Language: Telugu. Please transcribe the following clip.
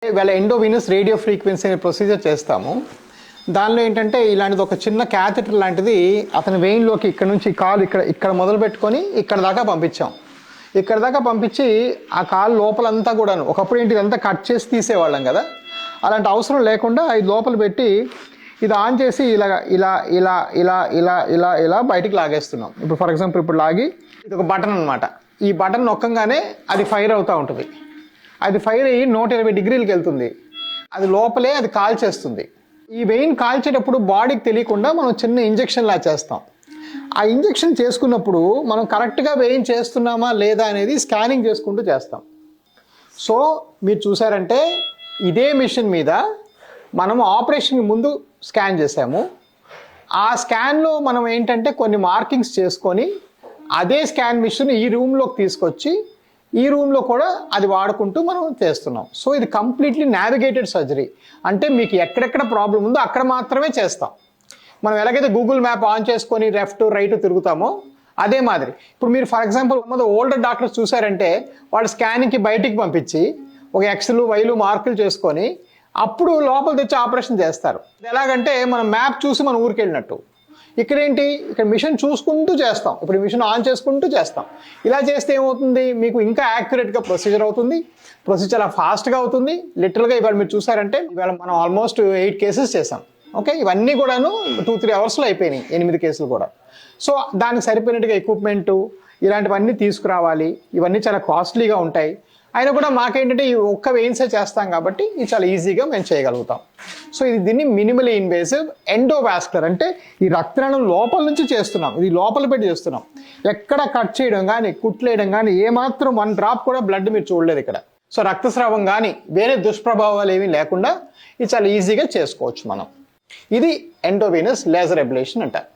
ఇవాళ ఎండోవీనస్ రేడియో ఫ్రీక్వెన్సీ అనే ప్రొసీజర్ చేస్తాము. దానిలో ఏంటంటే ఇలాంటిది ఒక చిన్న క్యాథెటర్ లాంటిది అతని వెయిన్లోకి ఇక్కడ నుంచి కాలు ఇక్కడ మొదలు పెట్టుకొని ఇక్కడ దాకా పంపించాం. ఇక్కడ దాకా పంపించి ఆ కాలు లోపలంతా కూడాను, ఒకప్పుడు ఏంటి ఇదంతా కట్ చేసి తీసేవాళ్ళం కదా, అలాంటి అవసరం లేకుండా ఇది లోపల పెట్టి ఇది ఆన్ చేసి ఇలా ఇలా ఇలా ఇలా ఇలా ఇలా ఇలా బయటికి లాగేస్తున్నాం. ఇప్పుడు ఫర్ ఎగ్జాంపుల్ ఇప్పుడు లాగి ఇది ఒక బటన్ అనమాట. ఈ బటన్ నొక్కంగానే అది ఫైర్ అవుతూ ఉంటుంది. అది ఫైర్ అయ్యి 120 డిగ్రీలకు వెళ్తుంది. అది లోపలే అది కాల్చేస్తుంది. ఈ వెయిన్ కాల్చేటప్పుడు బాడీకి తెలియకుండా మనం చిన్న ఇంజెక్షన్ లా చేస్తాం. ఆ ఇంజెక్షన్ చేసుకున్నప్పుడు మనం కరెక్ట్గా వెయిన్ చేస్తున్నామా లేదా అనేది స్కానింగ్ చేసుకుంటూ చేస్తాం. సో మీరు చూసారంటే ఇదే మిషన్ మీద మనం ఆపరేషన్కి ముందు స్కాన్ చేసాము. ఆ స్కాన్లో మనం ఏంటంటే కొన్ని మార్కింగ్స్ చేసుకొని అదే స్కాన్ మిషన్ ఈ రూమ్లోకి తీసుకొచ్చి ఈ రూమ్లో కూడా అది వాడుకుంటూ మనం చేస్తున్నాం. సో ఇది కంప్లీట్లీ నావిగేటెడ్ సర్జరీ. అంటే మీకు ఎక్కడెక్కడ ప్రాబ్లం ఉందో అక్కడ మాత్రమే చేస్తాం. మనం ఎలాగైతే గూగుల్ మ్యాప్ ఆన్ చేసుకొని లెఫ్ట్ రైట్ తిరుగుతామో అదే మాదిరి. ఇప్పుడు మీరు ఫర్ ఎగ్జాంపుల్ ఓల్డర్ డాక్టర్స్ చూసారంటే వాళ్ళు స్కానింగ్కి బయటికి పంపించి ఒక ఎక్స్లు వైలు మార్కులు చేసుకొని అప్పుడు లోపల తెచ్చి ఆపరేషన్ చేస్తారు. ఎలాగంటే మనం మ్యాప్ చూసి మనం ఊరికి వెళ్ళినట్టు. ఇక్కడేంటి, ఇక్కడ మిషన్ చూసుకుంటూ చేస్తాం. ఇప్పుడు మిషన్ ఆన్ చేసుకుంటూ చేస్తాం. ఇలా చేస్తే ఏమవుతుంది, మీకు ఇంకా యాక్యురేట్గా ప్రొసీజర్ అవుతుంది. ప్రొసీజర్ చాలా ఫాస్ట్గా అవుతుంది. లిటరల్గా ఇవాళ మీరు చూసారంటే ఇవాళ మనం ఆల్మోస్ట్ 8 కేసెస్ చేసాం. ఓకే, ఇవన్నీ కూడాను 2-3 అవర్స్లో అయిపోయినాయి, 8 కేసులు కూడా. సో దానికి సరిపోయినట్టుగా ఎక్విప్మెంటు ఇలాంటివన్నీ తీసుకురావాలి. ఇవన్నీ చాలా కాస్ట్లీగా ఉంటాయి. అయినా కూడా మాకేంటంటే ఈ ఒక్క వెయిన్సే చేస్తాం కాబట్టి ఇది చాలా ఈజీగా మేము చేయగలుగుతాం. సో ఇది దీన్ని మినిమలీ ఇన్వేసివ్ ఎండోవాస్కులర్, అంటే ఈ రక్తనాళం లోపల నుంచి చేస్తున్నాం. ఇది లోపల పెట్టి చేస్తున్నాం. ఎక్కడ కట్ చేయడం కానీ కుట్లేయడం కానీ ఏమాత్రం 1 డ్రాప్ కూడా బ్లడ్ మీరు చూడలేదు ఇక్కడ. సో రక్తస్రావం కానీ వేరే దుష్ప్రభావాలు ఏమీ లేకుండా ఇది చాలా ఈజీగా చేసుకోవచ్చు మనం. ఇది ఎండోవీనస్ లేజర్ అబ్లేషన్ అంటారు.